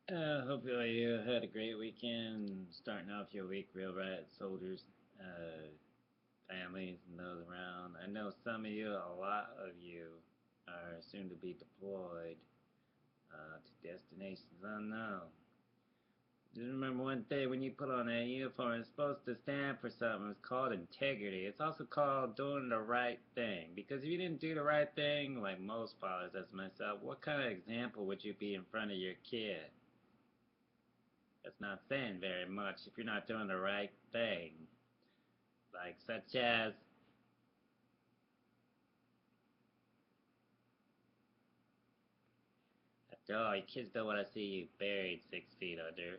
Hopefully you had a great weekend, starting off your week real right, soldiers, uh, families, and those around. I know some of you, a lot of you, are soon to be deployed to destinations unknown. Just remember one thing: when you put on that uniform, it's supposed to stand for something. It's called integrity. It's also called doing the right thing. Because if you didn't do the right thing, like most fathers, as myself, what kind of example would you be in front of your kid? That's not saying very much if you're not doing the right thing. Like, such as, oh, your kids don't want to see you buried 6 feet under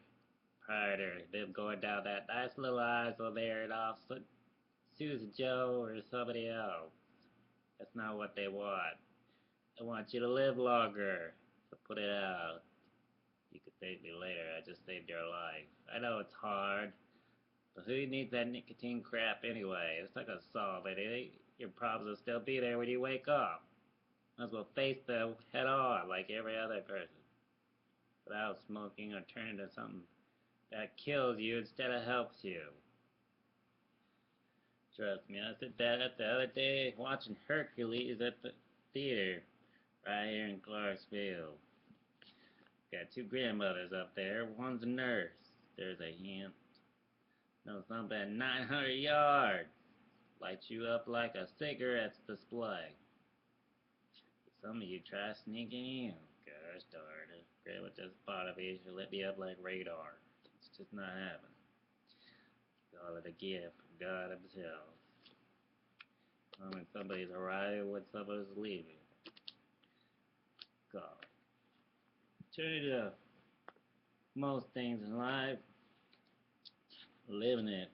prior to them going down that nice little aisle there and off Susan Joe or somebody else. That's not what they want. They want you to live longer. So put it out. You could thank me later. I just saved your life. I know it's hard, but who needs that nicotine crap anyway? It's not gonna solve it. Your problems will still be there when you wake up. Might as well face them head on like every other person without smoking or turning to something that kills you instead of helps you. Trust me, I said that the other day watching Hercules at the theater right here in Clarksville. Got two grandmothers up there. One's a nurse. There's a hint. No, something at 900 yards. Lights you up like a cigarette's display. Some of you try sneaking in. Gosh darn it. Grandma just thought of it. She'll let me up like radar. It's just not happening. Call it a gift from God Himself. When somebody's arriving, when somebody's leaving. God. Turn it up. Most things in life, living it.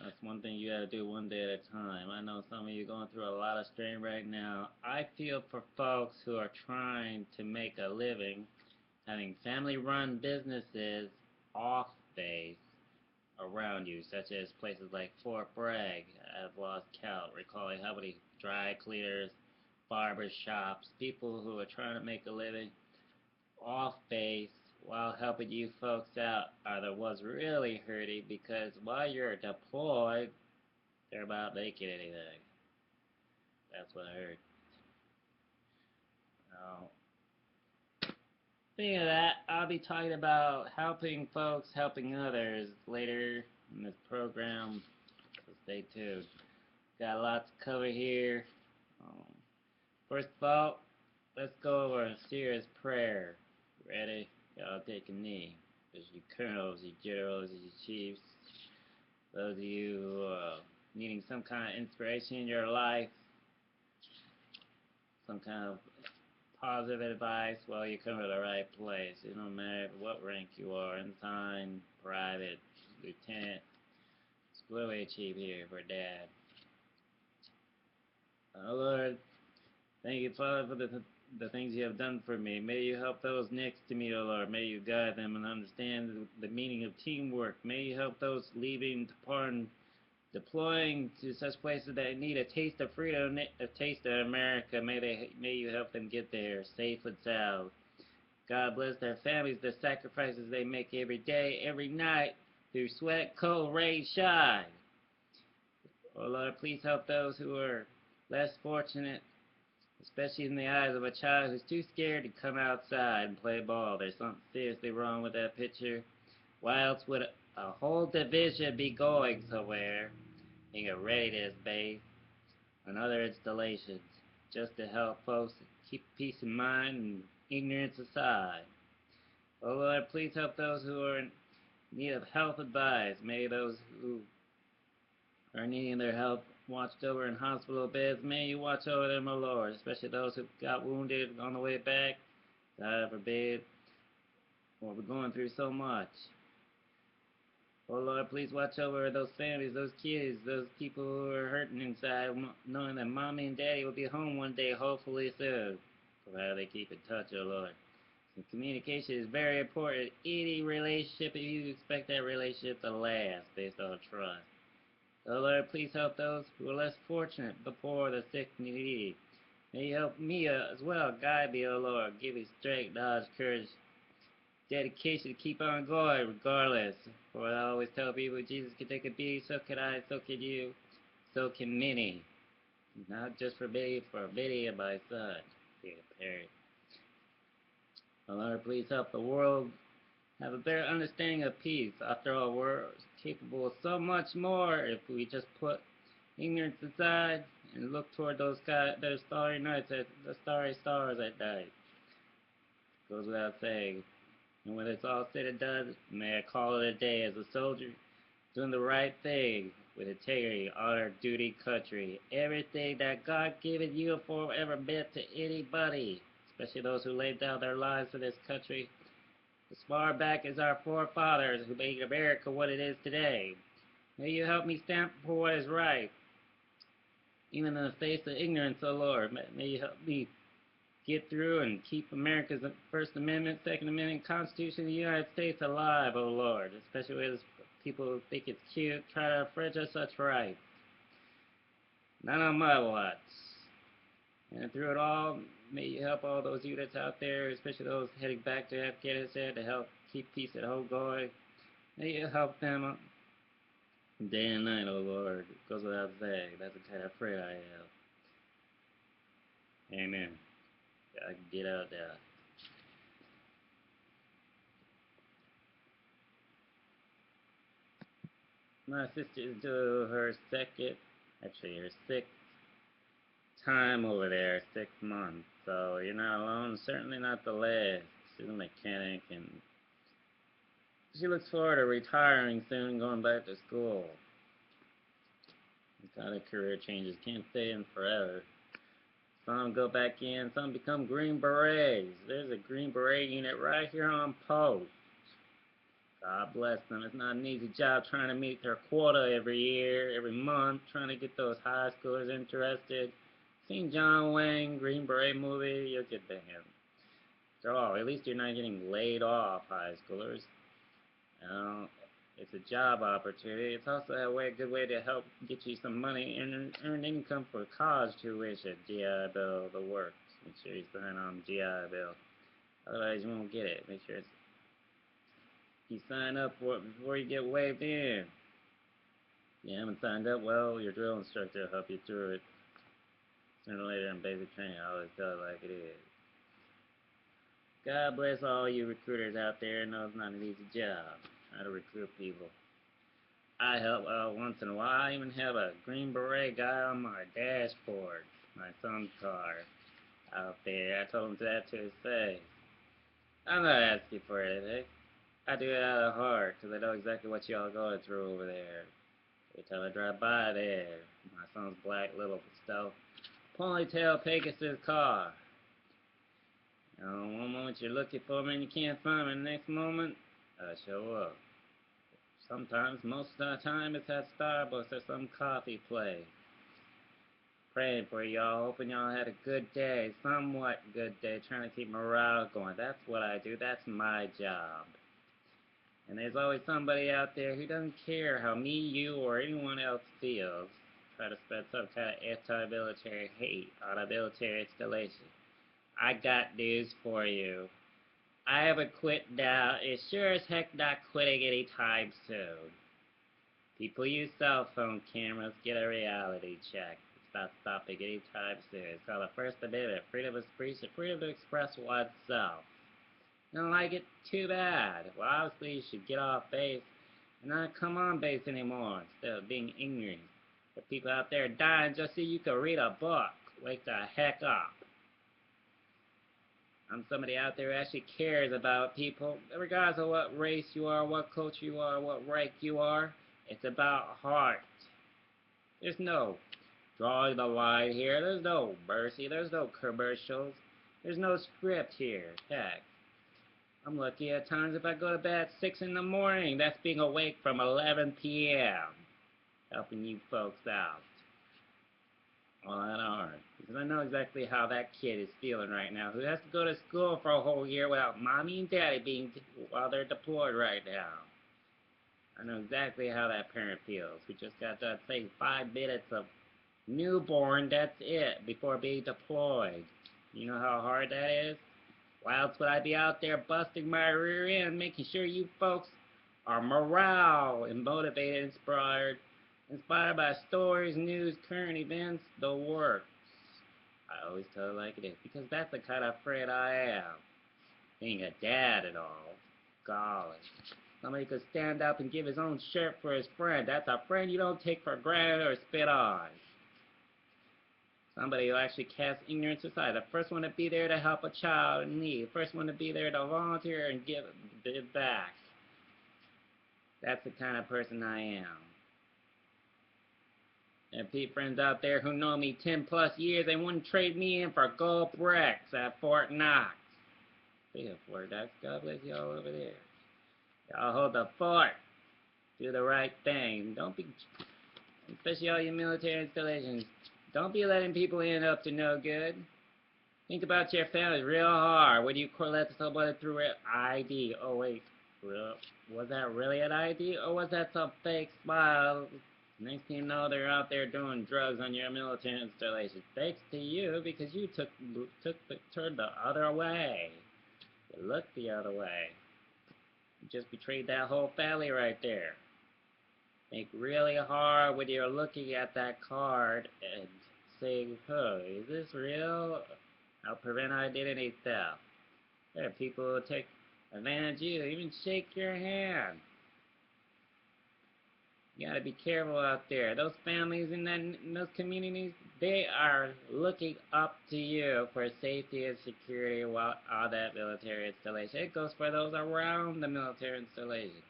That's one thing you gotta do one day at a time. I know some of you going through a lot of strain right now. I feel for folks who are trying to make a living, having family-run businesses off base around you, such as places like Fort Bragg. I've lost count, recalling how many dry cleaners, barber shops, people who are trying to make a living off base while helping you folks out are the ones really hurting because while you're deployed, they're about making anything. That's what hurts. Now, speaking of that, I'll be talking about helping folks, helping others later in this program, so stay tuned. Got a lot to cover here. Um, First of all, let's go over a serious prayer. Ready? Y'all take a knee. There's your colonels, your generals, your chiefs, those of you who are needing some kind of inspiration in your life, some kind of positive advice, well, you come to the right place. It don't matter what rank you are, ensign, private, lieutenant. It's way cheap here for Dad. Oh, Lord, thank you, Father, for the things you have done for me. May you help those next to me, O Lord. May you guide them and understand the meaning of teamwork. May you help those leaving, departing, deploying to such places that need a taste of freedom, a taste of America. May you help them get there safe and sound. God bless their families, the sacrifices they make every day, every night, through sweat, cold, rain, shine. Oh Lord, please help those who are less fortunate, especially in the eyes of a child who's too scared to come outside and play ball. There's something seriously wrong with that picture. Why else would a whole division be going somewhere, being a readiness base and other installations, just to help folks keep peace in mind and ignorance aside? Oh Lord, please help those who are in need of health advice. May those who are needing their help watched over in hospital beds, may you watch over them, O Lord, especially those who got wounded on the way back. God forbid, we're going through so much. Oh Lord, please watch over those families, those kids, those people who are hurting inside, knowing that mommy and daddy will be home one day, hopefully soon. Provided they keep in touch, oh Lord. And communication is very important. Any relationship, if you expect that relationship to last based on trust. Oh Lord, please help those who are less fortunate, the poor, the sick, and the needy. May you help me as well. Guide me, O Lord. Give me strength, knowledge, courage dedication to keep on going regardless. For I always tell people, Jesus can take a beating, so can I, so can you, so can many. Not just for Biddy and my son. Dear parent. Oh, Lord, please help the world have a better understanding of peace. After all, we're capable of so much more if we just put ignorance aside and look toward those starry nights, the starry stars at night. Goes without saying. And when it's all said and done, may I call it a day as a soldier, doing the right thing with integrity, honor, duty, country, everything that God given uniform ever meant to anybody, especially those who laid down their lives for this country. As far back as our forefathers who made America what it is today. May you help me stand for what is right, even in the face of ignorance, O Lord. May you help me get through and keep America's First Amendment, Second Amendment, Constitution of the United States alive, O Lord, especially as people who think it's cute try to infringe on such rights. Not on my watch. And through it all, may you help all those units out there, especially those heading back to Afghanistan to help keep peace at home going. May you help them day and night, O Lord. It goes without saying. That's the kind of prayer I have. Amen. I can get out there. My sister's due her sixth time over there, 6 months. So you're not alone, certainly not the last. She's a mechanic and she looks forward to retiring soon and going back to school. It's kind of career changes, can't stay in forever. Some go back in, some become Green Berets. There's a Green Beret unit right here on post. God bless them. It's not an easy job trying to meet their quota every year, every month, trying to get those high schoolers interested. Seen John Wayne, Green Beret movie, you'll get the hint. After all, at least you're not getting laid off, high schoolers. You know, it's a job opportunity. It's also a good way to help get you some money and earn income for college tuition, GI Bill, the works. Make sure you sign on GI Bill. Otherwise, you won't get it. Make sure you sign up for it before you get waived in. If you haven't signed up, well, your drill instructor will help you through it. Sooner or later in basic training, I always tell it like it is. God bless all you recruiters out there. I know it's not an easy job trying to recruit people. I help out once in a while. I even have a Green Beret guy on my dashboard, my son's car out there. I told him that to his face. I'm not asking for anything. I do it out of heart because I know exactly what y'all going through over there. Every time I drive by there, my son's black little stealth ponytail Pegasus car. You know, one moment you're looking for me and you can't find me, the next moment I show up. Sometimes, most of the time, it's at Starbucks or some coffee place. Praying for y'all, hoping y'all had a good day, somewhat good day, trying to keep morale going. That's what I do. That's my job. And there's always somebody out there who doesn't care how me, you, or anyone else feels. Try to spread some kind of anti-military hate on a military installation. I got news for you. I haven't quit now. It's sure as heck not quitting anytime soon. People use cell phone cameras. Get a reality check. It's not stopping anytime soon. It's called the First Amendment. Freedom of speech and freedom to express oneself. You don't like it? Too bad. Well, obviously you should get off base and not come on base anymore instead of being ignorant. The people out there dying just so you can read a book. Wake the heck up. I'm somebody out there who actually cares about people, regardless of what race you are, what culture you are, what rank you are. It's about heart. There's no drawing the line here. There's no mercy. There's no commercials. There's no script here. Heck, I'm lucky at times if I go to bed at 6 in the morning. That's being awake from 11 p.m. helping you folks out. Well, that hard. Because I know exactly how that kid is feeling right now, who has to go to school for a whole year without mommy and daddy while they're deployed right now. I know exactly how that parent feels, who just got done saying 5 minutes of newborn, that's it, before being deployed. You know how hard that is? Why else would I be out there busting my rear end, making sure you folks are morale and motivated, inspired by stories, news, current events, the works. I always tell it like it is, because that's the kind of friend I am. Being a dad and all. Golly. Somebody could stand up and give his own shirt for his friend. That's a friend you don't take for granted or spit on. Somebody who actually casts ignorance aside. The first one to be there to help a child in need. The first one to be there to volunteer and give back. That's the kind of person I am. And Pete friends out there who know me 10 plus years, they wouldn't trade me in for gold bricks at Fort Knox. Speaking of Fort Knox, God bless y'all over there. Y'all hold the fort. Do the right thing. Don't be, especially all your military installations, don't be letting people end up to no good. Think about your family real hard. When you let somebody through an ID. Oh wait, was that really an ID, or was that some fake smile? Next thing you know, they're out there doing drugs on your military installation. Thanks to you, because you turned the other way. You looked the other way. You just betrayed that whole family right there. Think really hard when you're looking at that card and saying, "Oh, is this real?" I'll prevent identity theft. There are people who take advantage of you, even shake your hand. You gotta be careful out there. Those families in those communities, they are looking up to you for safety and security while on that military installation. It goes for those around the military installation.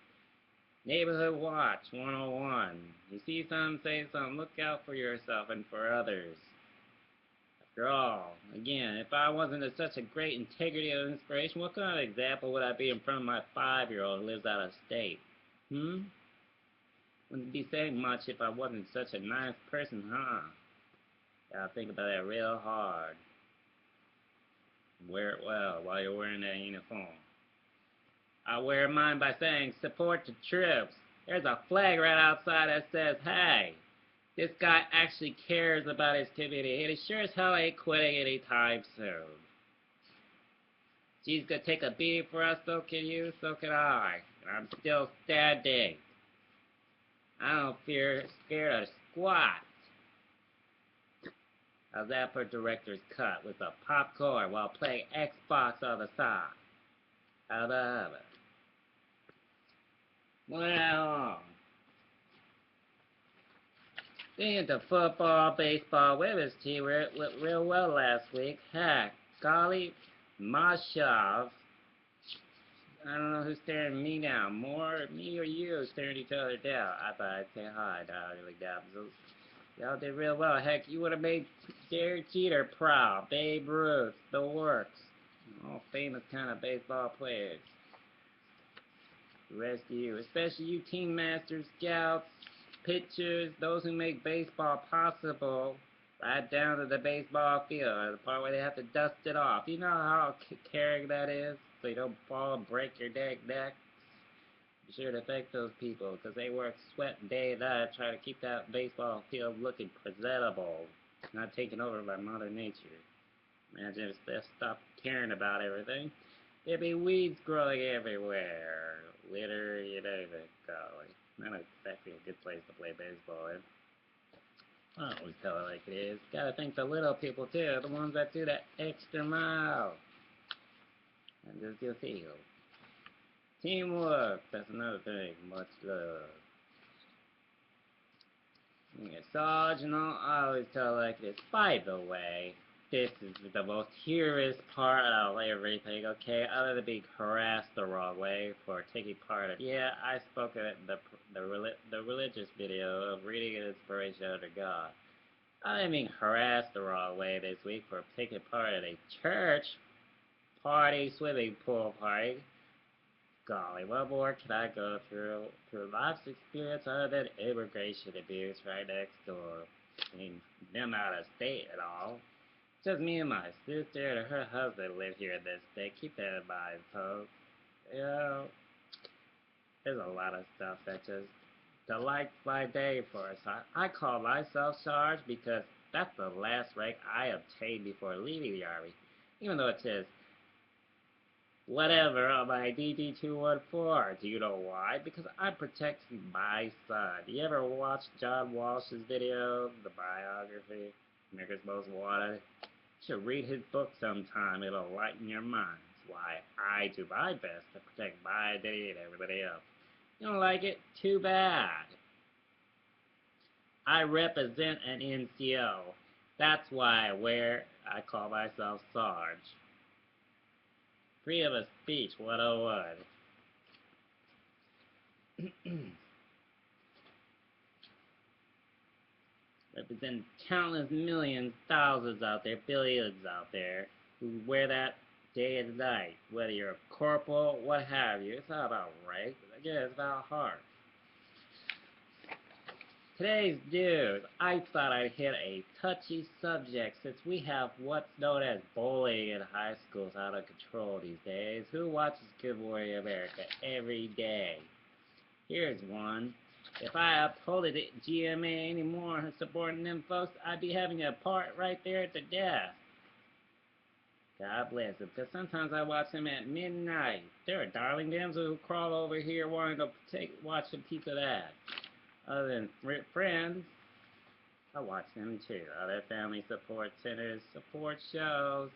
Neighborhood Watch 101. You see something, say something. Look out for yourself and for others. After all, again, if I wasn't such a great integrity and inspiration, what kind of example would I be in front of my 5-year-old who lives out of state? Wouldn't be saying much if I wasn't such a nice person, huh? Gotta think about that real hard. Wear it well while you're wearing that uniform. I wear mine by saying, support the troops. There's a flag right outside that says, hey, this guy actually cares about his community, and he sure as hell ain't quitting anytime soon. She's gonna take a beating for us, so can you, so can I. And I'm still standing. I don't scared of squat. How's that for director's cut with a popcorn while playing Xbox on the side? How about it? Well, being into football, baseball, women's team went real well last week. Heck, golly, Mashov. I don't know who's staring me down. More me or you staring each other down. I thought I'd say hi. I really doubt. Y'all did real well. Heck, you would have made Derek Jeter proud. Babe Ruth, the works. All famous kind of baseball players. The rest of you, especially you team masters, scouts, pitchers, those who make baseball possible, right down to the baseball field, the part where they have to dust it off. You know how caring that is, so you don't fall and break your neck. Be sure to thank those people, because they work sweat day and night trying to keep that baseball field looking presentable, not taken over by Mother Nature. Imagine if they stopped caring about everything. There'd be weeds growing everywhere. Litter, you name it. Golly. Not exactly a good place to play baseball in. I always tell it like it is. Gotta thank the little people too, the ones that do that extra mile. And just your feel. Teamwork, that's another thing. Much love. Yeah, Sarge and all, I always tell it like this. By the way, this is the most heroic part of everything, okay? Other than being harassed the wrong way for taking part in. Yeah, I spoke at the religious video of reading an inspiration under God. I didn't mean harassed the wrong way this week for taking part in a church party, swimming pool party. Golly, what more can I go through life's experience other than immigration abuse right next door? I mean, them out of state and all. Just me and my sister and her husband live here in this state. Keep that in mind, folks. You know, there's a lot of stuff that just delights my day for us. I call myself Sarge because that's the last rank I obtained before leaving the Army. Even though it says whatever on my DD214. Do you know why? Because I'm protecting my son. You ever watch John Walsh's video, the biography, America's Most Wanted? You should read his book sometime. It'll lighten your mind. Why I do my best to protect my identity and everybody else. You don't like it? Too bad. I represent an NCO. That's why I call myself Sarge. Freedom of Speech 101. Represent countless millions, thousands out there, billions out there who wear that day and night. Whether you're a corporal, what have you. It's not about rank. Again, it's about heart. Today's news, I thought I'd hit a touchy subject since we have what's known as bullying in high schools out of control these days. Who watches Good Morning America every day? Here's one. If I upholded it GMA anymore and supporting them folks, I'd be having a part right there at the desk. God bless them, because sometimes I watch them at midnight. There are darling damsels who crawl over here wanting to watch a piece of that. Other than friends, I watch them too. Other family support centers, support shows,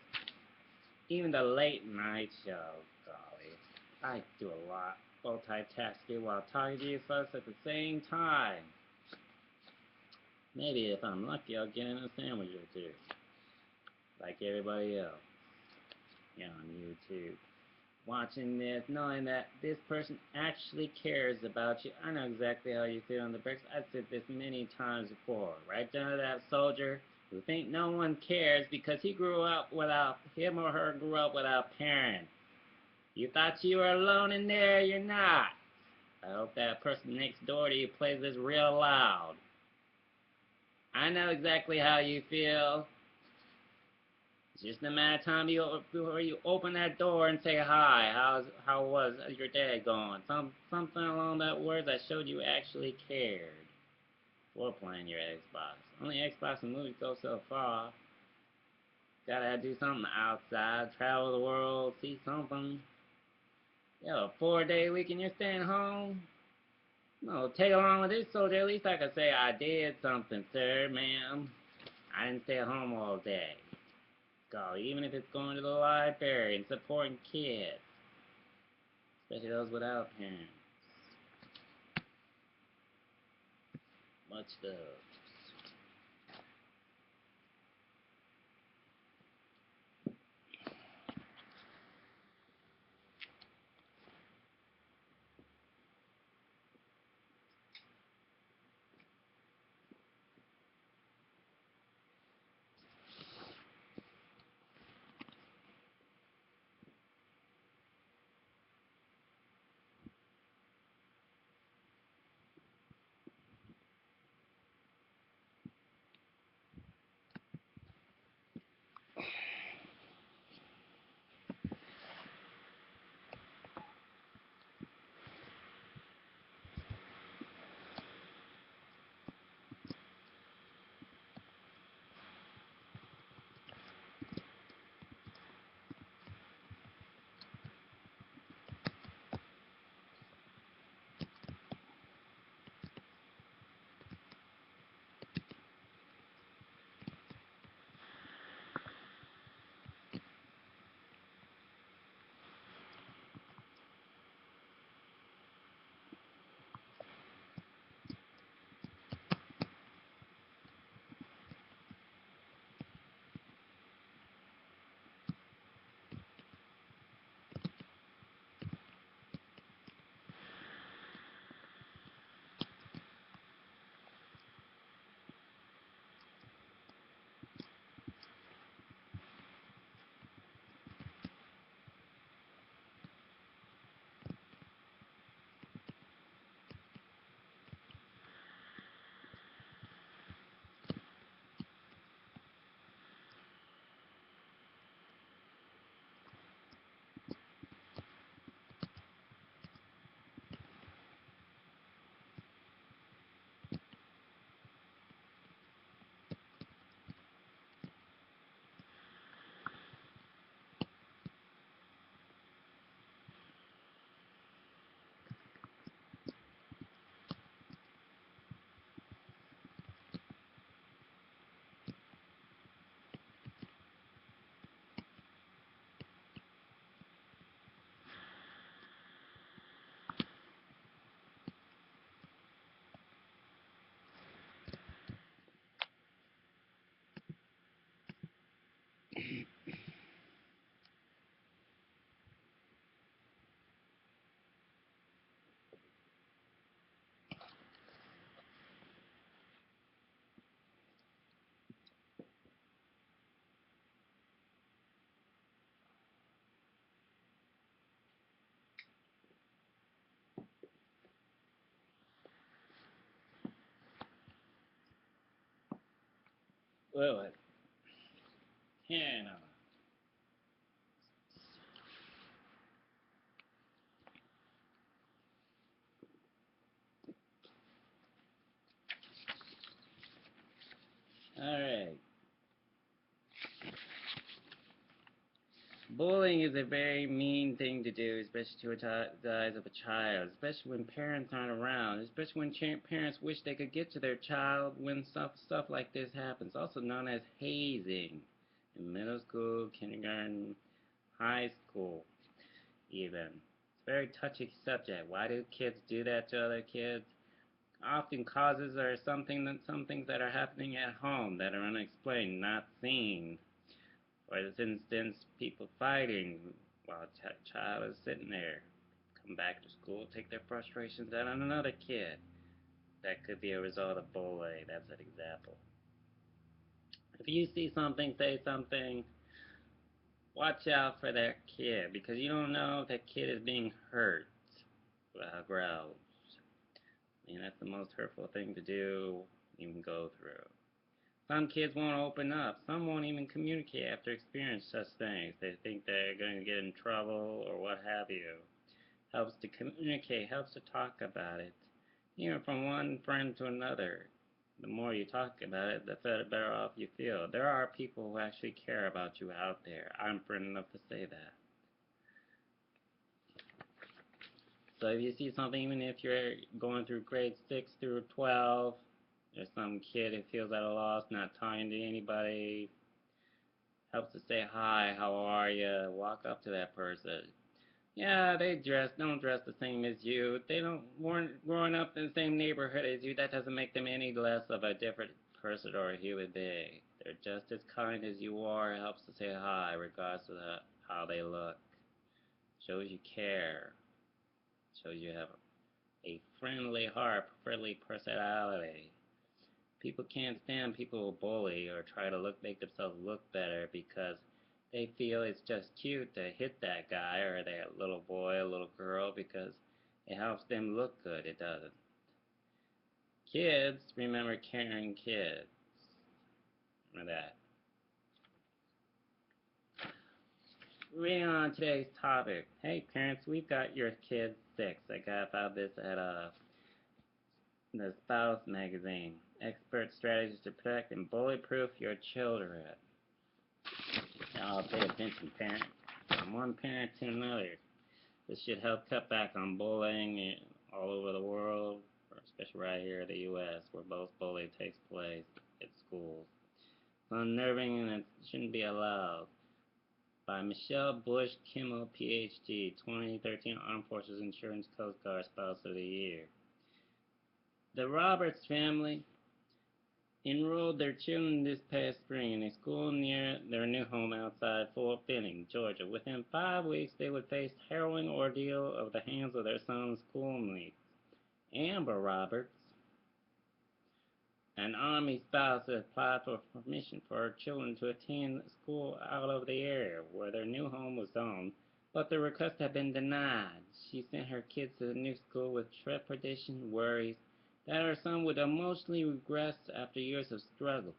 even the late night shows. Golly, I do a lot multitasking while talking to you folks at the same time. Maybe if I'm lucky, I'll get in a sandwich or two, like everybody else. On YouTube. Watching this, knowing that this person actually cares about you. I know exactly how you feel in the bricks. I've said this many times before. Right down to that soldier who think no one cares because him or her grew up without parents. You thought you were alone in there, you're not. I hope that person next door to you plays this real loud. I know exactly how you feel. It's just a matter of time before you open that door and say hi. How was your day going? Something along that words that showed you actually cared. Before playing your Xbox. Only Xbox and movies go so far. Gotta do something outside, travel the world, see something. You have a 4-day week and you're staying home? No, take along with this soldier. At least I could say I did something, sir, ma'am. I didn't stay at home all day. Even if it's going to the library and supporting kids, especially those without parents. Much love. Well, here now. Alright. Bullying is a very mean thing to do, especially to the eyes of a child, especially when parents aren't around, especially when parents wish they could get to their child when stuff like this happens, also known as hazing in middle school, kindergarten, high school, even. It's a very touchy subject. Why do kids do that to other kids? Often causes are some things that are happening at home that are unexplained, not seen. For instance, people fighting while a child is sitting there. Come back to school, take their frustrations out on another kid. That could be a result of bullying. That's an example. If you see something, say something, watch out for that kid because you don't know if that kid is being hurt. Growls. I mean, that's the most hurtful thing to do, even go through. Some kids won't open up. Some won't even communicate after experiencing such things. They think they're going to get in trouble or what have you. Helps to communicate, helps to talk about it. Even from one friend to another. The more you talk about it, the better off you feel. There are people who actually care about you out there. I'm friend enough to say that. So if you see something, even if you're going through grade 6 through 12, there's some kid who feels at a loss, not talking to anybody, helps to say hi, how are you, walk up to that person. Yeah, they don't dress the same as you. They weren't growing up in the same neighborhood as you. That doesn't make them any less of a different person or a human being. They're just as kind as you are. It helps to say hi, regardless of how they look. Shows you care. Shows you have a friendly heart, friendly personality. People can't stand people who bully or try to make themselves look better because they feel it's just cute to hit that guy or that little boy or little girl because it helps them look good. It doesn't. Kids, remember caring kids. Remember that. Reading on today's topic. Hey parents, we've got your kid 6. I got about this at the Spouse magazine. Expert strategies to protect and bully-proof your children. Now pay attention, parent. From one parent to another. This should help cut back on bullying all over the world, especially right here in the U.S., where most bullying takes place at schools. It's unnerving and it shouldn't be allowed. By Michelle Bush Kimmel, Ph.D., 2013 Armed Forces Insurance Coast Guard Spouse of the Year. The Roberts family enrolled their children this past spring in a school near their new home outside Fort Benning, Georgia. Within 5 weeks, they would face harrowing ordeal of the hands of their son's schoolmates. Amber Roberts, an Army spouse, had applied for permission for her children to attend school out of the area where their new home was zoned, but the request had been denied. She sent her kids to the new school with trepidation, worries that her son would emotionally regress after years of struggle.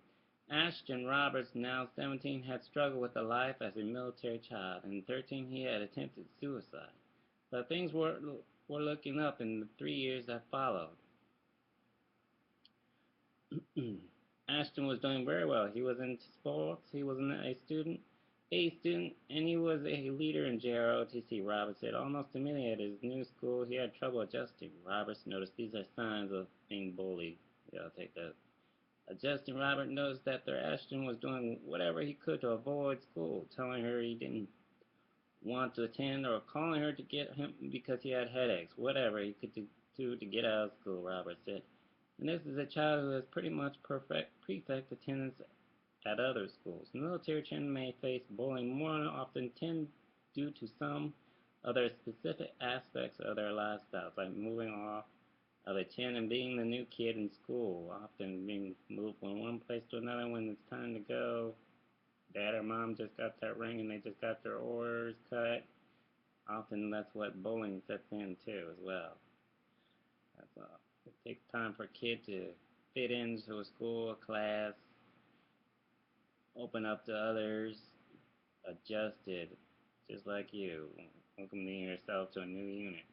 Ashton Roberts, now 17, had struggled with a life as a military child. In 13, he had attempted suicide. But things were looking up in the 3 years that followed. Ashton was doing very well. He was into sports. He was A student, and he was a leader in JROTC. Roberts said almost immediately at his new school he had trouble adjusting. Roberts noticed these are signs of being bullied. Yeah, I'll take that. Adjusting, Robert noticed that their Ashton was doing whatever he could to avoid school, telling her he didn't want to attend or calling her to get him because he had headaches. Whatever he could do to get out of school, Robert said. And this is a child who has pretty much prefect attendance at other schools. Military children may face bullying more often due to some of their specific aspects of their lifestyles, like moving off of a tent and being the new kid in school, often being moved from one place to another when it's time to go. Dad or mom just got that ring and they just got their orders cut. Often that's what bullying sets in too as well. It takes time for a kid to fit into a school, a class. open up to others, adjusted, just like you, welcoming yourself to a new unit.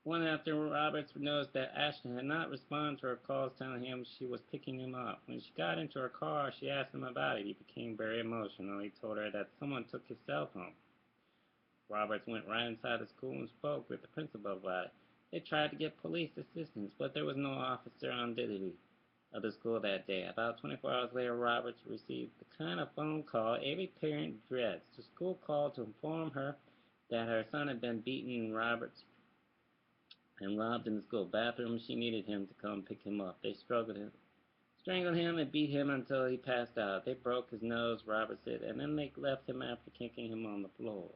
One after Roberts noticed that Ashton had not responded to her calls telling him she was picking him up. When she got into her car, she asked him about it. He became very emotional. He told her that someone took his cell phone. Roberts went right inside the school and spoke with the principal about it. They tried to get police assistance, but there was no officer on duty of the school that day. About 24 hours later, Roberts received the kind of phone call every parent dreads. The school called to inform her that her son had been beaten in Roberts and robbed in the school bathroom. She needed him to come pick him up. They strangled him and beat him until he passed out. They broke his nose, Roberts said, and then they left him after kicking him on the floor.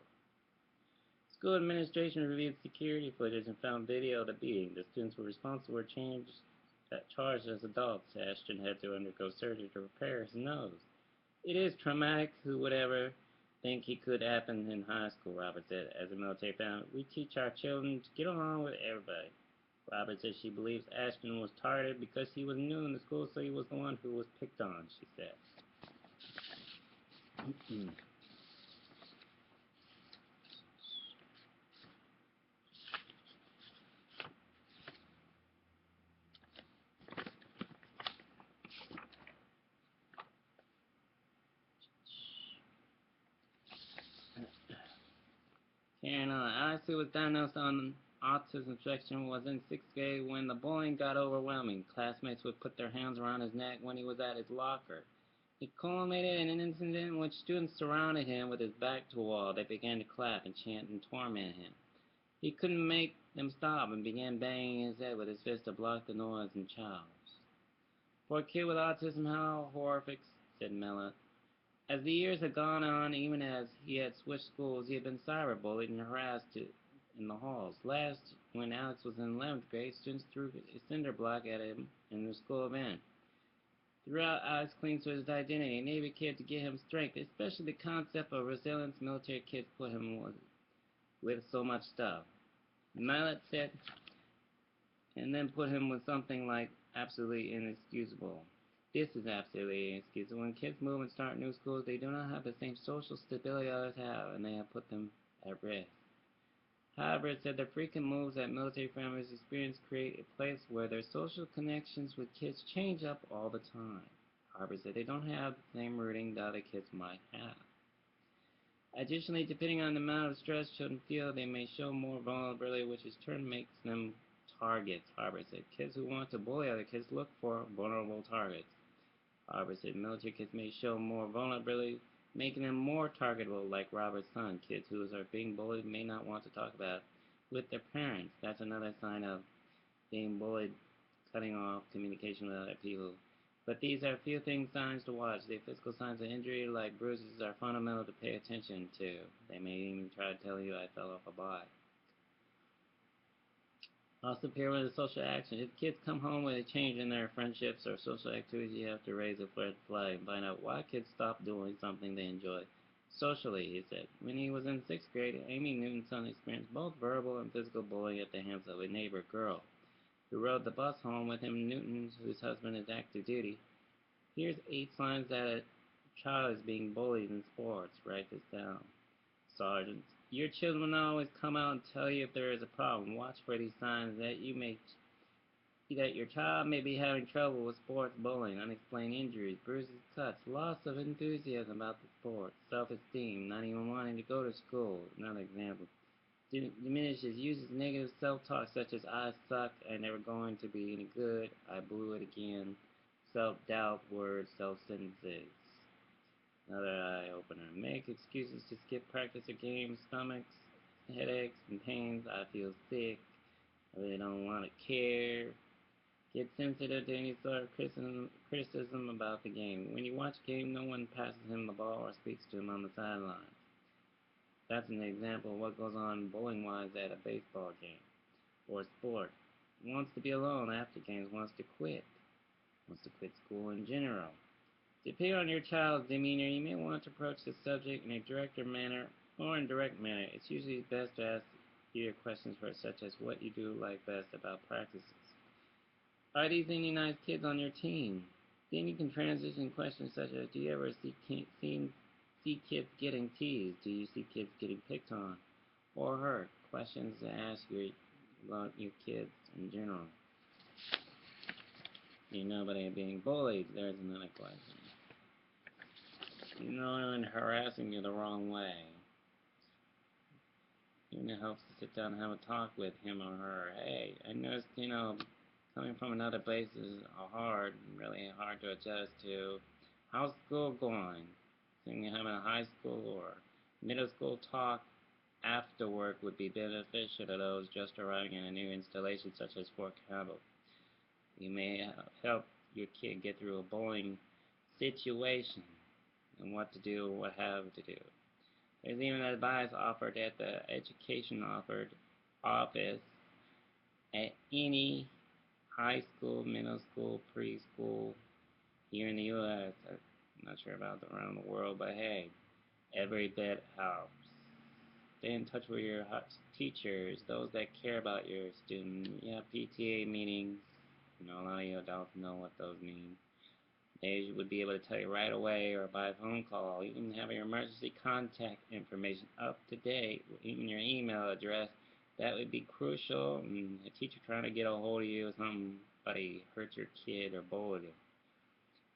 School administration reviewed security footage and found video of the beating. The students were responsible for charged as adults. Ashton had to undergo surgery to repair his nose. It is traumatic. Who would ever think it could happen in high school, Robert said. As a military family, we teach our children to get along with everybody. Robert said she believes Ashton was targeted because he was new in the school, so he was the one who was picked on, she said. Carrying on, Alex, who was diagnosed on autism spectrum, was in 6th grade when the bullying got overwhelming. Classmates would put their hands around his neck when he was at his locker. It culminated in an incident in which students surrounded him with his back to a wall. They began to clap and chant and torment him. He couldn't make them stop and began banging his head with his fist to block the noise and chows. For a kid with autism, how horrific, said Mella. As the years had gone on, even as he had switched schools, he had been cyberbullied and harassed in the halls. Last, when Alex was in 11th grade, students threw a cinder block at him in the school event. Throughout, Alex clings to his identity, a Navy kid to give him strength, especially the concept of resilience military kids put him with so much stuff. Millet said, and then put him with something like absolutely inexcusable. This is absolutely inexcusable. When kids move and start new schools, they do not have the same social stability others have, and they have put them at risk. However, it said the frequent moves that military families experience create a place where their social connections with kids change up all the time. However, said they don't have the same rooting that other kids might have. Additionally, depending on the amount of stress children feel, they may show more vulnerability, which in turn makes them targets. Harvard said kids who want to bully other kids look for vulnerable targets. Harvard said military kids may show more vulnerability, making them more targetable, like Robert's son. Kids who are being bullied may not want to talk about it with their parents. That's another sign of being bullied, cutting off communication with other people. But these are few things signs to watch. The physical signs of injury, like bruises, are fundamental to pay attention to. They may even try to tell you I fell off a bike. Also pair with a social action. If kids come home with a change in their friendships or social activities, you have to raise a red flag and find out why kids stop doing something they enjoy. Socially, he said. When he was in 6th grade, Amy Newton's son experienced both verbal and physical bullying at the hands of a neighbor girl who rode the bus home with him. Newton, whose husband is active duty. Here's 8 signs that a child is being bullied in sports. Write this down. Sergeants, your children will not always come out and tell you if there is a problem. Watch for these signs that your child may be having trouble with sports bullying, unexplained injuries, bruises, cuts, loss of enthusiasm about the sport, self-esteem, not even wanting to go to school. Another example. Diminishes, uses negative self-talk such as I suck, I never going to be any good, I blew it again, self-doubt, words, self-sentences. Another eye-opener. Make excuses to skip practice or games, stomachs, headaches, and pains, I feel sick, I really don't want to care. Get sensitive to any sort of criticism about the game. When you watch a game, no one passes him the ball or speaks to him on the sideline. That's an example of what goes on bowling-wise at a baseball game or sport. Wants to be alone after games, wants to quit school in general. Depending on your child's demeanor, you may want to approach the subject in a directer manner or indirect manner. It's usually best to ask your questions first, such as what you do like best about practices. Are these any nice kids on your team? Then you can transition questions such as, do you ever see kids getting teased? Do you see kids getting picked on or hurt? Questions to ask about your kids in general. Do you know anybody being bullied? There's another question. Do you know anyone harassing you the wrong way? Even it helps to sit down and have a talk with him or her. Hey, I noticed, coming from another place is really hard to adjust to. How's school going? Thinking having a high school or middle school talk after work would be beneficial to those just arriving in a new installation such as Fort Campbell. You may help your kid get through a bullying situation and what to do or what have to do. There's even advice offered at the education office at any high school, middle school, preschool here in the U.S. I'm not sure about around the world, but hey, every bit helps. Stay in touch with your teachers, those that care about your student. You have PTA meetings. A lot of you adults know what those mean. They would be able to tell you right away or by phone call. Even have your emergency contact information up to date, even your email address. That would be crucial. A teacher trying to get a hold of you if somebody hurt your kid or bullied you.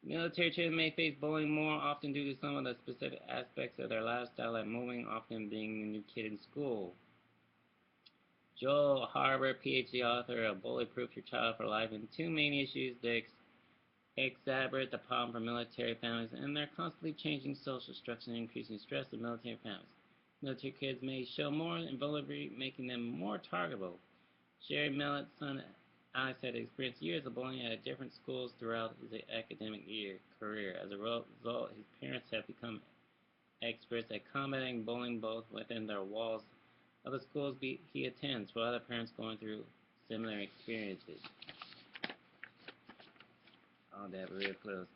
Military children may face bullying more often due to some of the specific aspects of their lifestyle, like moving, often being a new kid in school. Joel Harbour, PhD author of Bully-Proof Your Child for Life, and two main issues that exacerbate the problem for military families and their constantly changing social structure and increasing stress of military families. Military kids may show more vulnerability, making them more targetable. Jerry Millett's son Alex had experienced years of bullying at different schools throughout his academic career. As a result, his parents have become experts at combating bullying both within their walls of the schools he attends, while other parents going through similar experiences. Oh, that real close.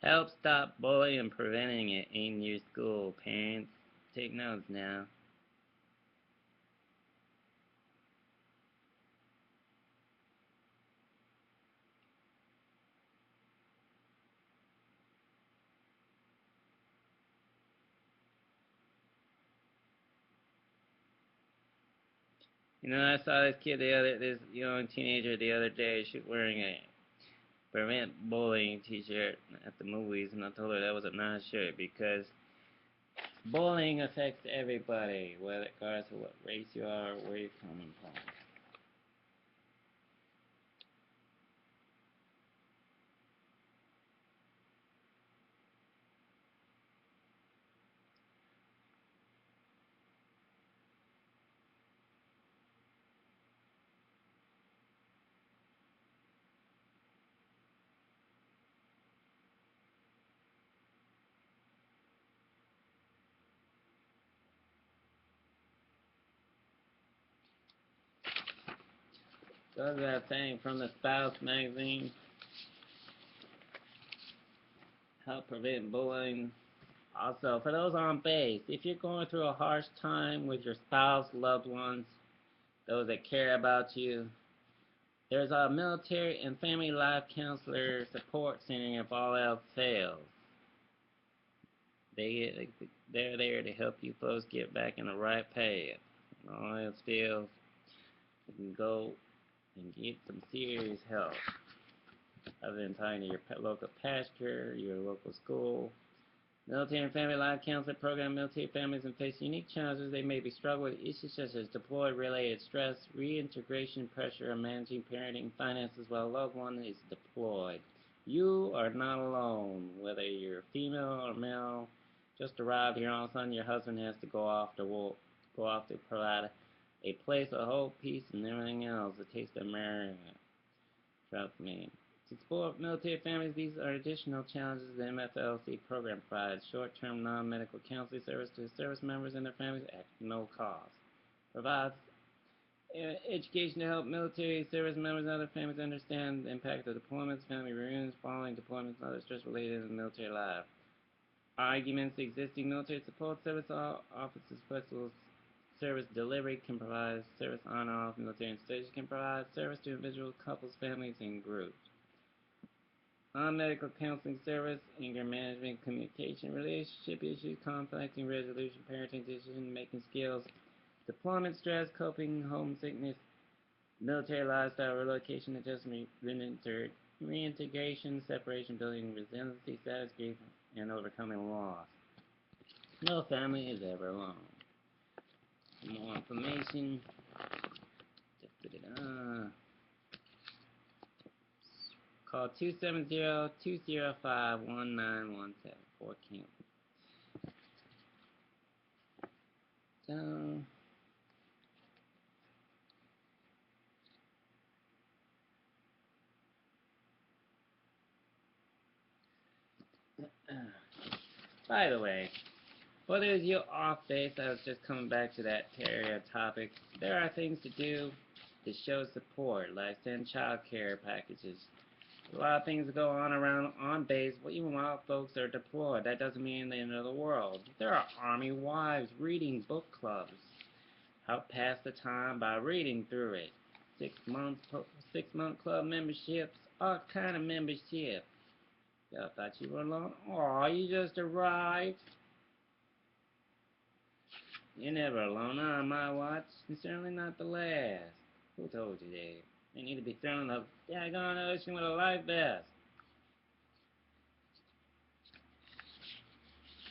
Help stop bullying and preventing it in your school. Parents, take notes now. I saw this young teenager the other day. She was wearing a prevent bullying t-shirt at the movies, and I told her that was a nice shirt because bullying affects everybody, whether regardless of what race you are or where you're coming from. Does that thing from the Spouse magazine help prevent bullying? Also, for those on base, if you're going through a harsh time with your spouse, loved ones, those that care about you, there's a military and family life counselor support center if all else fails. They, they're there to help you folks get back in the right path. When all else fails, you can go and get some serious help. Other than talking to your local pastor, your local school, military and family life counseling program. Military families and face unique challenges. They may be struggling with issues such as deployed-related stress, reintegration pressure, and managing parenting finances while a loved one is deployed. You are not alone. Whether you're female or male, just arrived here, all of a sudden your husband has to go off to provide a place of hope, peace, and everything else. A taste of marriage. Trust me. To support military families, these are additional challenges the MFLC program provides. Short-term non-medical counseling service to service members and their families at no cost. Provides education to help military service members and other families understand the impact of deployments, family reunions, following deployments, and other stress related in military life. Arguments existing military support service offices, Service delivery can provide service on and off military installations, can provide service to individuals, couples, families, and groups. Non-medical counseling service, anger management, communication, relationship issues, conflicting resolution, parenting, decision-making skills, deployment stress, coping, homesickness, military lifestyle, relocation, adjustment, reintegration, separation, building resiliency, status, grief, and overcoming loss. No family is ever alone. For more information, call 270-205-1917 for Campbell. So, by the way, whether it's you off base, I was just coming back to that area topic. There are things to do to show support, like send child care packages. A lot of things go on around on base, even while folks are deployed. That doesn't mean the end of the world. There are Army wives reading book clubs. Help pass the time by reading through it. 6-month club memberships, all kind of membership. Y'all thought you were alone? Aw, you just arrived. You're never alone on my watch, and certainly not the last. Who told you that? They need to be thrown in the daggone ocean with a life vest.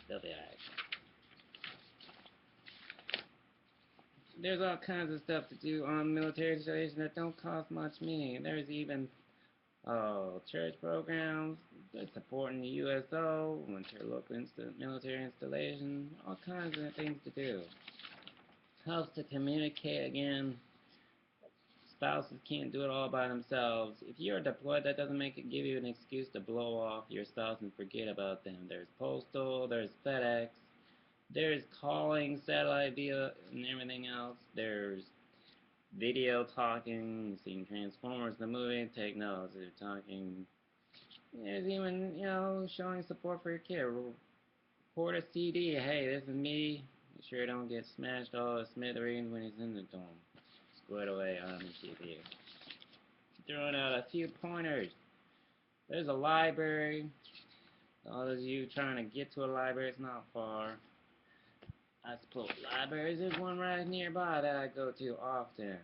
They'll be alright. There's all kinds of stuff to do on military installations that don't cost much money. There's even church programs, supporting the USO, winter local military installation, all kinds of things to do. Helps to communicate again. Spouses can't do it all by themselves. If you're deployed, that doesn't give you an excuse to blow off your spouse and forget about them. There's postal, there's FedEx, there's calling, satellite via, and everything else. There's video talking. You've seen Transformers, the movie. Take notes. They're talking. There's even, showing support for your kid. Record a CD. Hey, this is me. Make sure don't get smashed all to smithereens when he's in the dome. Squared away on the TV. Throwing out a few pointers. There's a library. All of you trying to get to a library, it's not far. I suppose libraries. There's one right nearby that I go to often.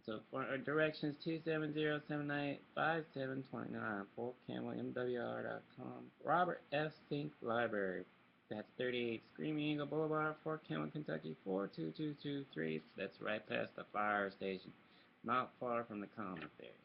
So for directions 270-798-5729 for CampbellMWR.com. Robert F. Fink Library. That's 38 Screaming Eagle Boulevard, Fort Campbell, Kentucky 42223. That's right past the fire station, not far from the commissary.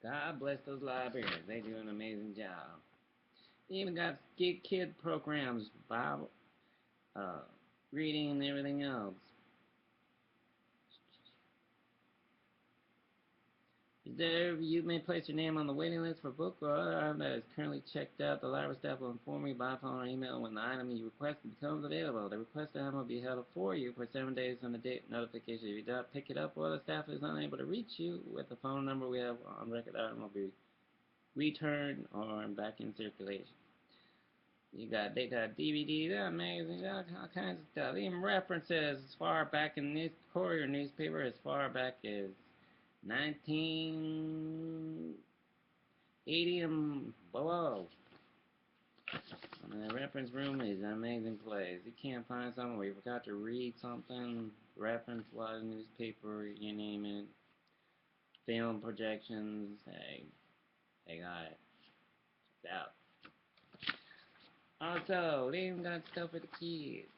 God bless those librarians. They do an amazing job. They even got kid programs, Bible, reading, and everything else. You may place your name on the waiting list for a book or other item that is currently checked out. The library staff will inform you by phone or email when the item you requested becomes available. The requested item will be held for you for 7 days from the date notification. If you don't pick it up or the staff is unable to reach you with the phone number we have on record, the item will be returned or back in circulation. They got DVDs, magazines, all kinds of stuff. Even references as far back in this Courier newspaper as far back as 1980 and below. The reference room is an amazing place. You can't find something where you forgot to read something, reference-wise, newspaper, you name it, film projections, they got it. It's out. Also, they even got stuff for the kids.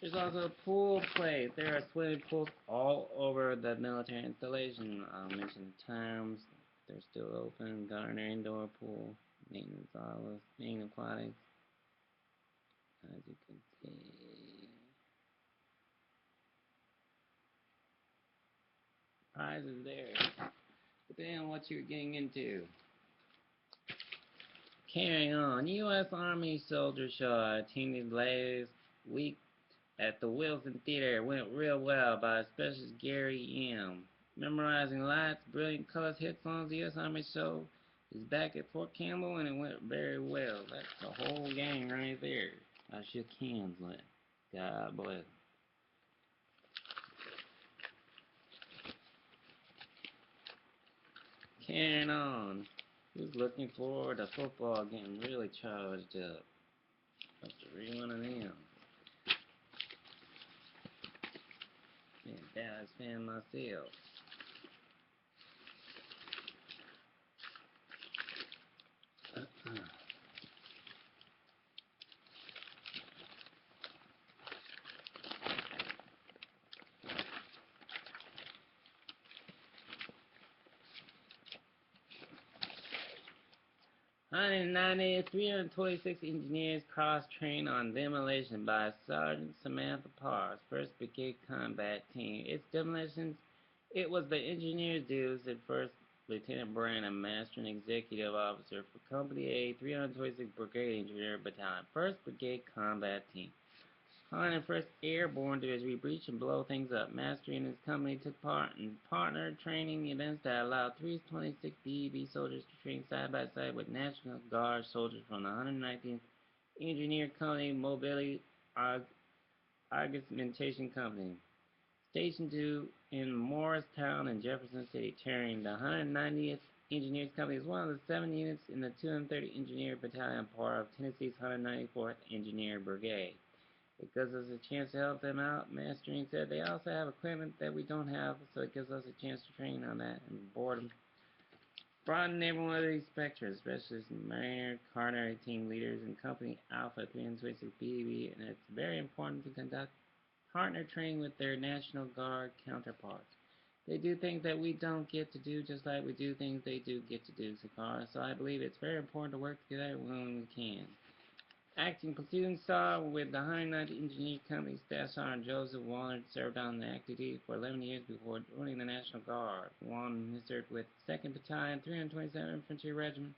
There's also a pool place. There are swimming pools all over the military installation. I'll mention the times. They're still open. Garner indoor pool. Maintenance office. Main aquatics. As you can see. Prizes there. Depending on what you're getting into. Carrying on. U.S. Army Soldier Show attended last week at the Wilson Theater. It went real well by Specialist Gary M. Memorizing Lights, Brilliant Colors hit songs, the U.S. Army show is back at Fort Campbell, and it went very well. That's the whole gang right there. I shook hands with. God bless. Carrying on. Who's looking forward to football getting really charged up? Have to read one of them. Yeah, Dallas fan myself. Uh-uh. 326 engineers cross-trained on demolition by Sergeant Samantha Parrs, 1st Brigade Combat Team. It was the engineer's duties at 1st Lieutenant Branham, Master and Executive Officer for Company A, 326 Brigade Engineer Battalion, 1st Brigade Combat Team. 101st Airborne Division, we breach and blow things up. Master and his company took part in partner training events that allowed 326 BEB soldiers to train side by side with National Guard soldiers from the 119th Engineer Company Mobility Augmentation Company. Station 2 in Morristown and Jefferson City, Terrying. The 190th Engineers Company is one of the 7 units in the 230 Engineer Battalion, part of Tennessee's 194th Engineer Brigade. It gives us a chance to help them out. Mastering said they also have equipment that we don't have, so it gives us a chance to train on that and board them. Broaden every one of these spectrum, especially Mariner, Carter, team leaders, and Company Alpha 326 BB, and it's very important to conduct partner training with their National Guard counterparts. They do things that we don't get to do, just like we do things they do get to do, Sakara. So I believe it's very important to work together when we can. Acting platoon sergeant with the 190th Engineer Company, Staff Sergeant Joseph Warner served on the active duty for 11 years before joining the National Guard. Warner served with 2nd Battalion, 327th Infantry Regiment,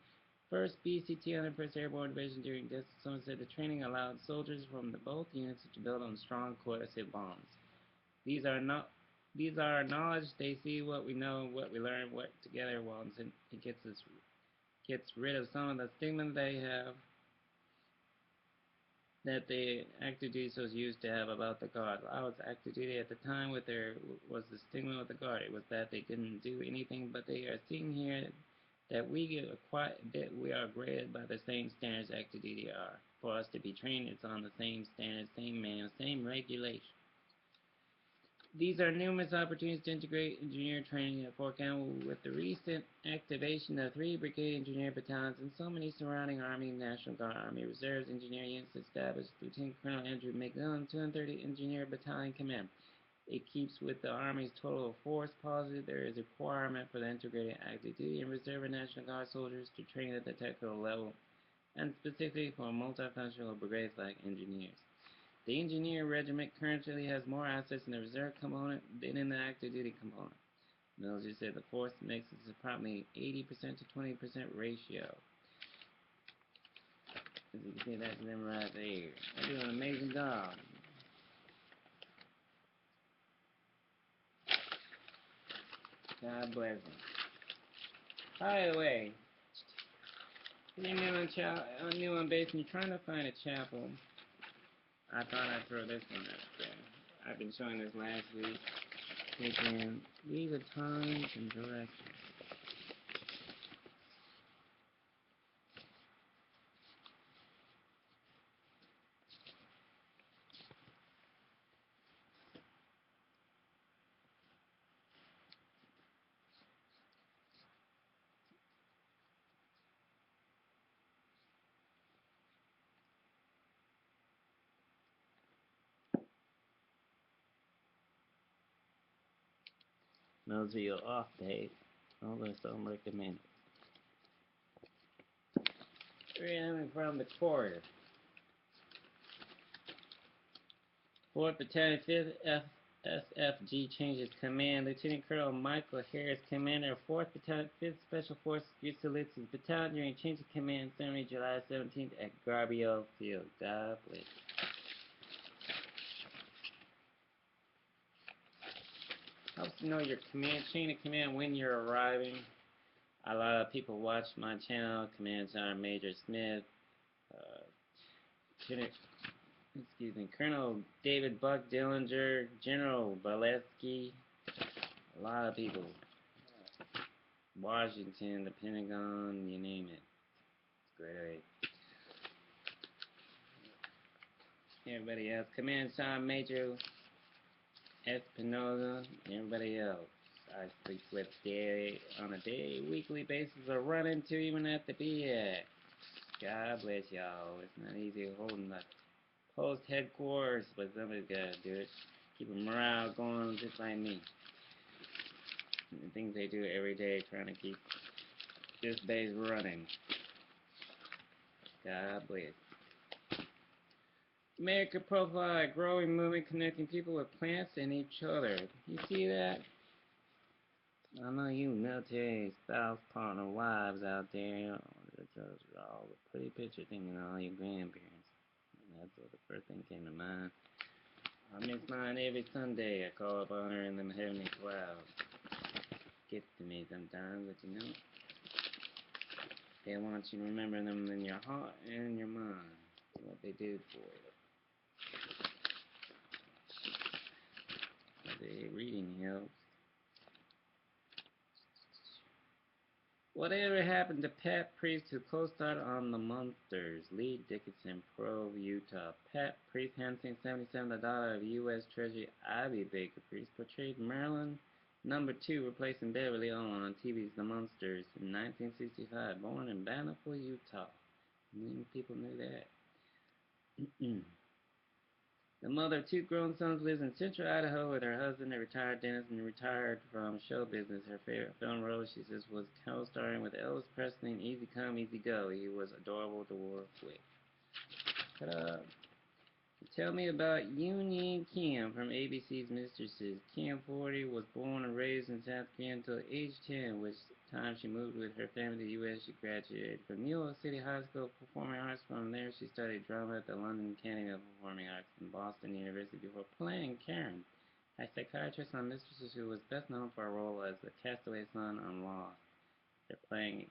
1st BCT 101st Airborne Division during this. Someone said the training allowed soldiers from both units to build on strong cohesive bonds. These are knowledge. They see what we know, what we learn, what together wants, and it gets rid of some of the stigma they have, that the active duty soldiers used to have about the Guard. I was active duty at the time with was the stigma with the Guard. It was that they didn't do anything, but they are seeing here that we are graded by the same standards active duty are. For us to be trained, it's on the same standards, same manual, same regulation. These are numerous opportunities to integrate engineer training at Fort Campbell with the recent activation of 3 Brigade Engineer Battalions and so many surrounding Army, National Guard, Army Reserves Engineer units established. Lieutenant Colonel Andrew McMillan, 230 Engineer Battalion Command. It keeps with the Army's total of force policy. There is a requirement for the integrated active duty and reserve and National Guard soldiers to train at the technical level, and specifically for multifunctional brigades like engineers. The Engineer Regiment currently has more assets in the reserve component than in the active duty component. Military said the force mix is approximately 80% to 20% ratio. As you can see, that's them right there. They do an amazing job. God bless them. By the way, if you're new on base and you're trying to find a chapel, I thought I'd throw this one out there. I've been showing this last week. Taking these are times and directions. Those are your off days. Although some recommend it. Reading from the quarter. 4th Battalion, 5th SFG changes command. Lieutenant Colonel Michael Harris, commander of 4th Battalion, 5th Special Forces, salutes his battalion during change of command ceremony July 17th at Garbio Field. God bless. Helps to know your command chain of command when you're arriving. A lot of people watch my channel. Command Sergeant Major Smith, Colonel David Buck Dillinger, General Baletsky. A lot of people. Washington, the Pentagon, you name it. It's great. Everybody else. Command Sergeant Major Espinosa, everybody else. I speak with on a weekly basis or run into even at the BX. God bless y'all. It's not easy holding the post headquarters, but somebody's got to do it. Keep the morale going just like me. And the things they do every day trying to keep this base running. God bless. America profile, a growing movement connecting people with plants and each other. You see that? I know you military spouse, partner, wives out there, all the pretty picture thinking of all your grandparents. And that's what the first thing came to mind. I miss mine every Sunday. I call upon her in them heavenly clouds. Gets to me sometimes, but you know, they want you to remember them in your heart and your mind. What they did for you. The reading helps. Whatever happened to Pat Priest, who co-starred on The Monsters? Lee Dickinson, Pro, Utah. Pat Priest, handling $77 of U.S. Treasury Ivy Baker Priest, portrayed Marilyn number 2, replacing Beverly on TV's The Monsters in 1965. Born in Bannerful, Utah. Many people knew that. The mother of 2 grown sons lives in Central Idaho with her husband, a retired dentist, and retired from show business. Her favorite film role, she says, was co-starring with Elvis Presley in Easy Come, Easy Go. He was adorable to work with. Ta-da! Tell me about Union Kim from ABC's Mistresses. Kim 40 was born and raised in South Korea until age 10, which time she moved with her family to the U.S. She graduated from New York City High School of Performing Arts. From there, she studied drama at the London Academy of Performing Arts and Boston University before playing Karen, a psychiatrist on Mistresses who was best known for her role as the castaway son on Lost. They're playing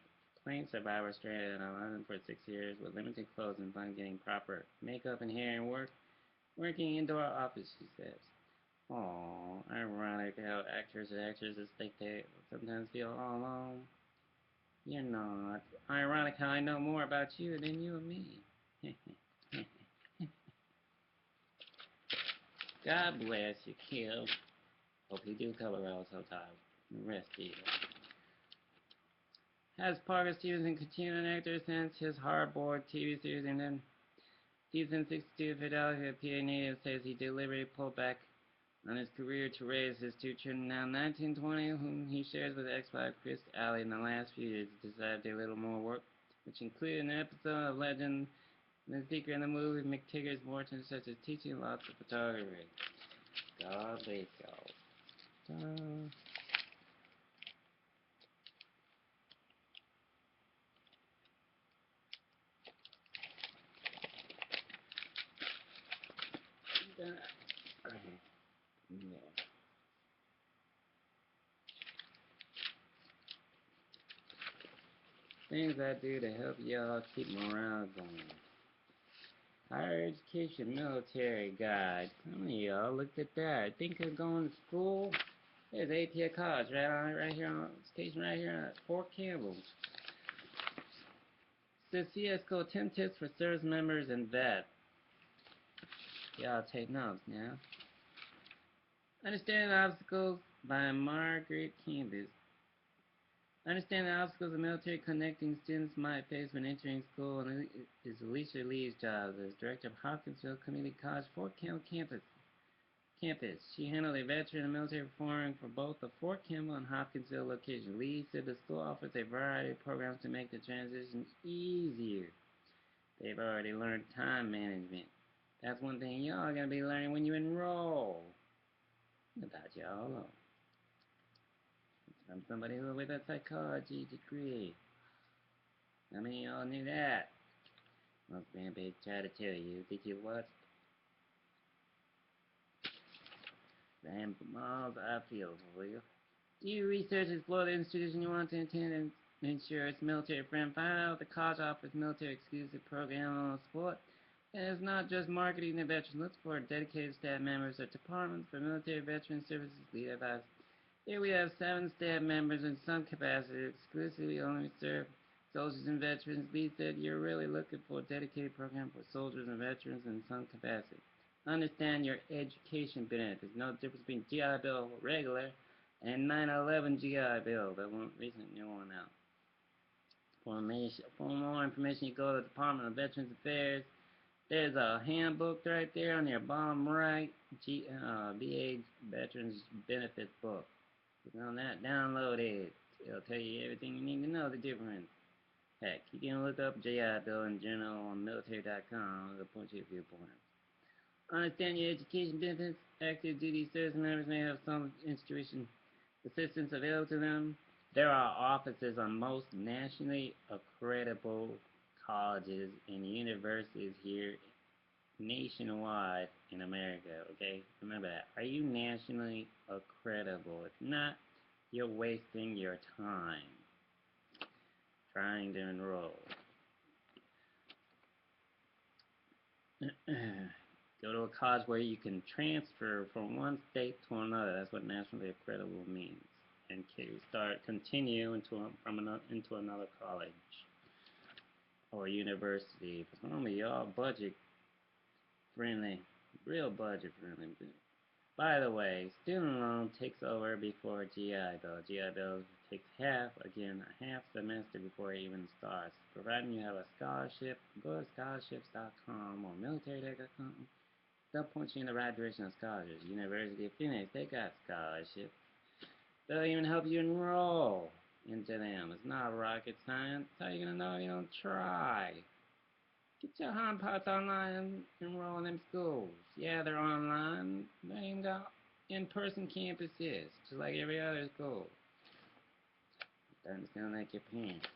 plane survivor stranded on island for 6 years with limited clothes and fun getting proper makeup and hair and working indoor office, she says. Aww, ironic how actors and actresses think they sometimes feel all alone. You're not. Ironic how I know more about you than you and me. God bless you, Kim. Hope you do cover well sometime. The rest of you. Has Parker Stevenson continued an actor since his hard-boiled TV series and then season 62 Fidelity, a PA native, says he deliberately pulled back on his career to raise his 2 children, now 1920, whom he shares with ex-wife Chris Alley. In the last few years, he decided to do a little more work, which included an episode of Legend, the speaker in the movie McTigger's Morton, such as teaching lots of photography. God bless y'all. Yeah. Things I do to help y'all keep morale going. Higher Education Military Guide. Some of y'all looked at that. Think of going to school? There's APEA College right here on station right here at Fort Campbell. It says CSGO 10 tips for service members and vets. Y'all take notes now. Understanding Obstacles by Margaret Campbell. Understand the obstacles the military connecting students might face when entering school and is Alicia Lee's job as director of Hopkinsville Community College Fort Campbell campus. She handled a veteran and military performing for both the Fort Campbell and Hopkinsville location. Lee said the school offers a variety of programs to make the transition easier. They've already learned time management. That's one thing y'all gonna be learning when you enroll. About y'all alone. From somebody who with a psychology degree. How many of y'all knew that? Most grandparents try to tell you. Did you what? And Miles, I feel for you. Do you research and explore the institution you want to attend and ensure it's military friend? Find out if the college offers military exclusive program on support. And it's not just marketing the veterans. Look for dedicated staff members at Department for Military Veteran Services lead advisor. Here we have 7 staff members in some capacity, exclusively only serve soldiers and veterans. Lee said you're really looking for a dedicated program for soldiers and veterans in some capacity. Understand your education benefit. There's no difference between GI Bill regular and 9/11 GI Bill, the one recent new one out. For more information, you go to the Department of Veterans Affairs. There's a handbook right there on your bottom right, VA Veterans Benefits book. Click on that, download it. It'll tell you everything you need to know the difference. Heck, you can look up GI Bill in general on military.com. It'll point you a few pointers. Understand your education benefits. Active duty service members may have some institution assistance available to them. There are offices on most nationally accreditable colleges and universities here nationwide in America, okay? Remember that. Are you nationally accreditable? If not, you're wasting your time trying to enroll. Go to a college where you can transfer from one state to another. That's what nationally accreditable means. And continue into another college or university. Only y'all budget friendly, real budget friendly. By the way, student loan takes over before GI Bill. GI Bill takes half semester before it even starts. Providing you have a scholarship, go to scholarships.com or military.com. They'll point you in the right direction of scholarships. University of Phoenix, they got scholarships. They'll even help you enroll into them. It's not rocket science. How are you going to know if you don't try? Get your hind parts online and enroll in them schools. Yeah, they're online. They ain't got in-person campuses, just like every other school. Starting to sound like your parents.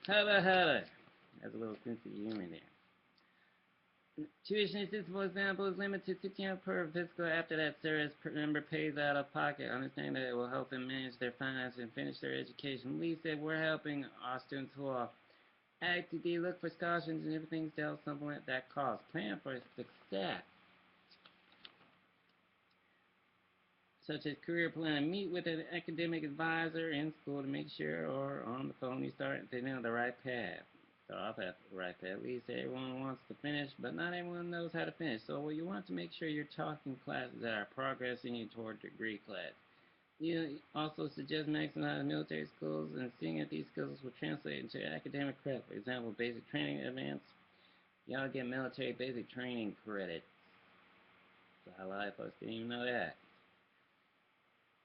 Hubba. That's a little sense of humor there. Tuition assistance, for example, is limited to $2 per fiscal. After that, service member pays out of pocket. Understand that it will help them manage their finances and finish their education. Lee said we're helping our students who are actively look for scholarships and everything to help supplement that cost. Plan for success, such as career planning. Meet with an academic advisor in school to make sure, or on the phone, you start thinking on the right path. Start off at the right path. At least everyone wants to finish, but not everyone knows how to finish. So you want to make sure you're talking classes that are progressing you toward degree class. You also suggest maximizing military skills and seeing if these skills will translate into academic credit. For example, basic training advance. Y'all get military basic training credit. So a lot of folks didn't even know that.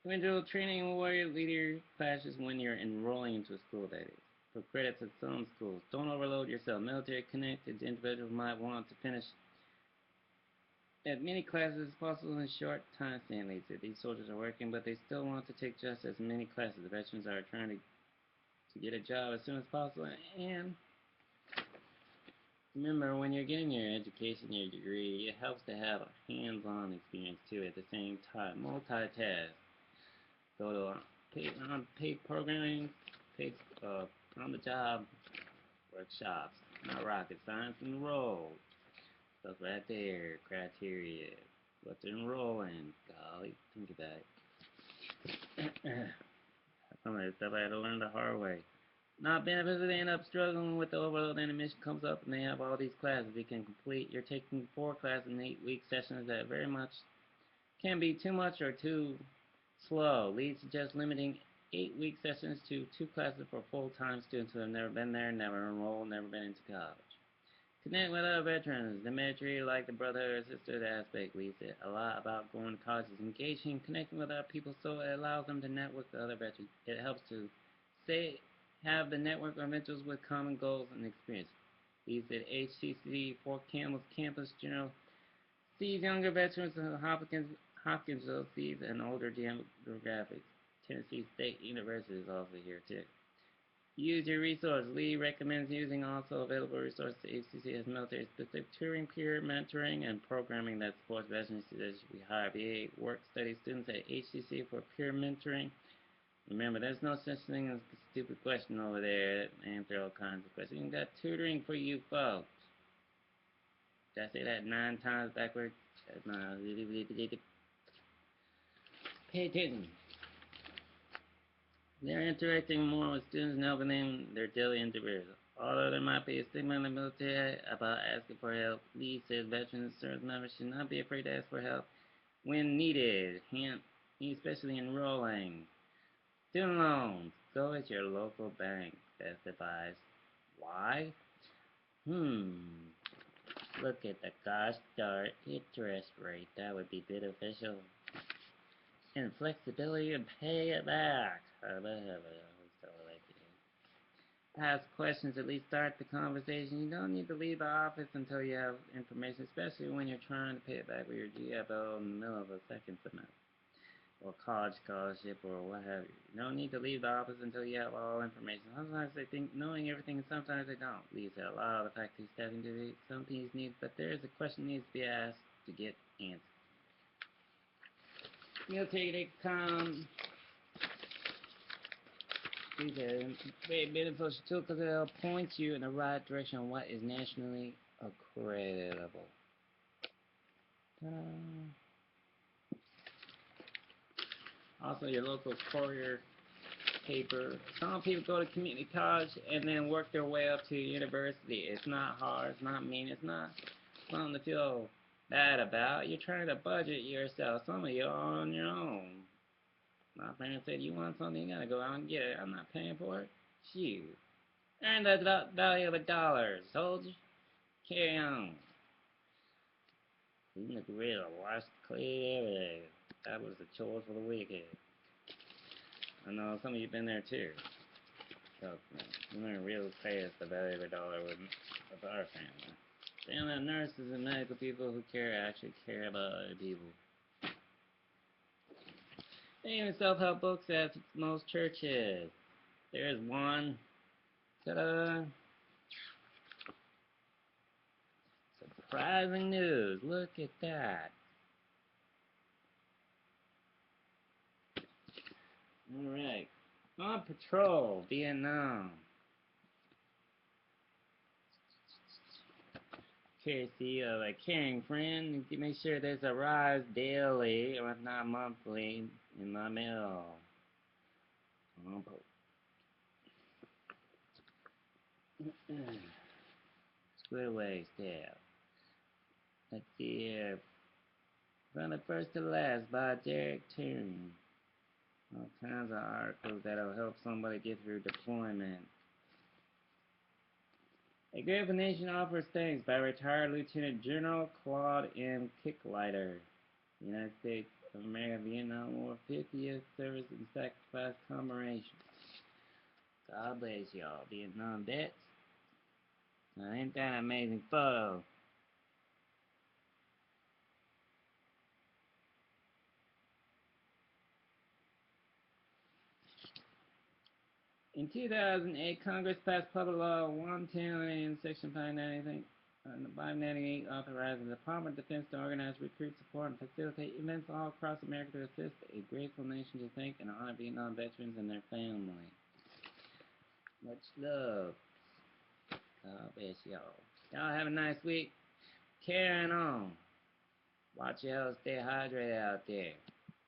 Individual training and warrior leader classes when you're enrolling into a school, that is. For credits at some schools. Don't overload yourself. Military connected individuals might want to finish as many classes as possible in short time span. These soldiers are working, but they still want to take just as many classes. The veterans are trying to get a job as soon as possible. And remember, when you're getting your education, your degree, it helps to have a hands-on experience too at the same time. Multitask. Go to paid programming, paid on-the-job workshops, not rocket science, enroll. Stuff right there, criteria. What to enroll in. Golly, think about it. Some of this stuff I had to learn the hard way. Not benefits if they end up struggling with the overload and the mission comes up and they have all these classes you can complete. You're taking 4 classes in 8-week sessions that very much can be too much or too slow. Leads to just limiting 8-week sessions to 2 classes for full-time students who have never been there, never enrolled, never been into college. Connect with other veterans. The military, like the brother or sister aspect, we said a lot about going to college is engaging, connecting with other people, so it allows them to network with other veterans. It helps to have the network of individuals with common goals and experience. He said HCC, Fort Campbell's campus general sees younger veterans of Hopkinsville sees an older demographic. Tennessee State University is also here too. Use your resource. Lee recommends using also available resources. HCC has military-specific tutoring, peer mentoring, and programming that supports veterans. We hire VA work-study students at HCC for peer mentoring. Remember, there's no such thing as a stupid question over there that answer all kinds of questions. You got tutoring for you folks. Did I say that 9 times backwards? Pay attention. They're interacting more with students and helping them their daily endeavors. Although there might be a stigma in the military about asking for help, Lee says veterans and service members should not be afraid to ask for help when needed. Hint, especially enrolling. Student loans. Go at your local bank. Best advice. Why? Look at the gosh darn interest rate. That would be beneficial. And flexibility and pay it back. Ask questions, at least start the conversation. You don't need to leave the office until you have information, especially when you're trying to pay it back with your GFO in the middle of a second semester or college scholarship or what have you. You don't need to leave the office until you have all information. Sometimes they think knowing everything, and sometimes they don't. Leaves out a lot of the faculty staff into some things need, but there is a question needs to be asked to get answered. You'll take it, come. These are very beneficial too because it'll point you in the right direction on what is nationally accreditable. Also, your local courier paper. Some people go to community college and then work their way up to university. It's not hard. It's not mean. It's not something to feel bad about. You're trying to budget yourself. Some of you are on your own. My parents said, you want something, you gotta go out and get it. I'm not paying for it. Shoot. Earn the value of $1, soldier. Carry on. Clean the grill, wash, clean everything. That was the chore for the wicked. I know some of you been there too. Trust me. You learn real fast the value of $1 with our family. Family nurses and medical people who actually care about other people. They even self-help books at most churches. There's one. Ta-da! Surprising news. Look at that. Alright. On patrol, Vietnam. Courtesy of a caring friend. Make sure there's a rise daily, or if not monthly, in my mail. Square away, staff. Let's see here. From the first to last by Derek Toon. All kinds of articles that'll help somebody get through deployment. A Grateful Nation offers thanks by retired Lieutenant General Claude M. Kicklighter. United States of America Vietnam War 50th Service and Sacrifice Commemoration. God bless y'all, Vietnam vets. Now, ain't that an amazing photo? In 2008, Congress passed Public Law 110 in Section 598, authorizing the Department of Defense to organize, recruit, support, and facilitate events all across America to assist a grateful nation to thank and honor Vietnam veterans and their family. Much love. God bless y'all. Y'all have a nice week. Carrying on. Watch your health. Stay hydrated out there.